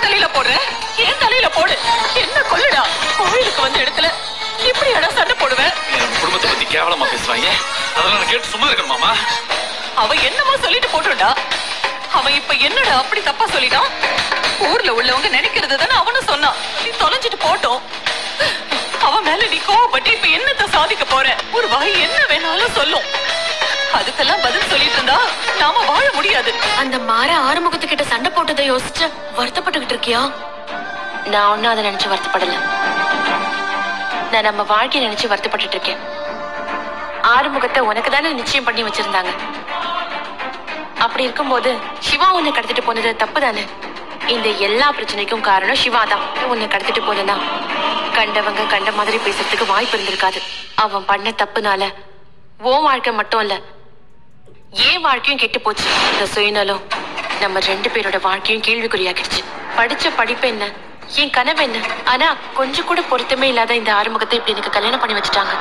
தலையில போடுற? என் தலையில போடு. என்ன கொல்லுடா. கோயிலுக்கு வந்த இடத்துல இப்படியாடா சண்டை போடுவேன்? என் குடும்பத்தை பத்தி கேவலமா பேசுறாங்க. அதெல்லாம் நான் கேட்டு சும்மா இருக்கேன் மாமா. அவன் என்னமோ சொல்லிட்டு போட்டுடா. அவன் இப்ப என்னடா அப்படி தப்பா சொல்லிட்டான்? ஊர்ல உள்ளவங்க நினைக்கிறது தானே அவனும் சொன்னான். நீ தொலைஞ்சிட்டு போட்டோம். அவன் மேல நீ கோவப்பட்டு இப்ப என்னத்த சாதிக்க போற? ஒரு வாய் என்ன வேணாலும் சொல்லும். அதுக்கெல்லாம் பதில் சொல்லிட்டு இருந்தா நாம வாழ முடியாது. அந்த மாற ஆறுமுகத்துக்கிட்ட சண்டை போட்டதை யோசிச்சு வருத்தப்பட்டுக்கிட்டு இருக்கியா? நான் ஒன்னும் அதை நினைச்சு வருத்தப்படல. நான் நம்ம வாழ்க்கையை நினைச்சு வருத்தப்பட்டு இருக்கேன். ஆறுமுகத்தை உனக்கு தானே நிச்சயம் பண்ணி வச்சிருந்தாங்க. அப்படி இருக்கும்போது சிவா உன்னை கடத்திட்டு போனது தப்பு தானே? இந்த எல்லா பிரச்சனைக்கும் காரணம் சிவா தான். உன்னை கடத்திட்டு போனா கண்டவங்க கண்ட மாதிரி பேசுறதுக்கு வாய்ப்பு இருந்திருக்காது. அவன் பண்ண தப்புனால உன் வாழ்க்கை மட்டும் இல்ல, ஏன் வாழ்க்கையும் கெட்டு போச்சு. இந்த சுயநலம் நம்ம 2 பேரோட வாழ்க்கையும் கேள்விக்குறியாக்கிடுச்சு. படிச்ச படிப்பு என்ன, என் கனவு என்ன? ஆனா கொஞ்சம் கூட பொருத்தமே இல்லாத இந்த ஆறுமுகத்தை இப்படி எனக்கு கல்யாணம் பண்ணி வச்சுட்டாங்க.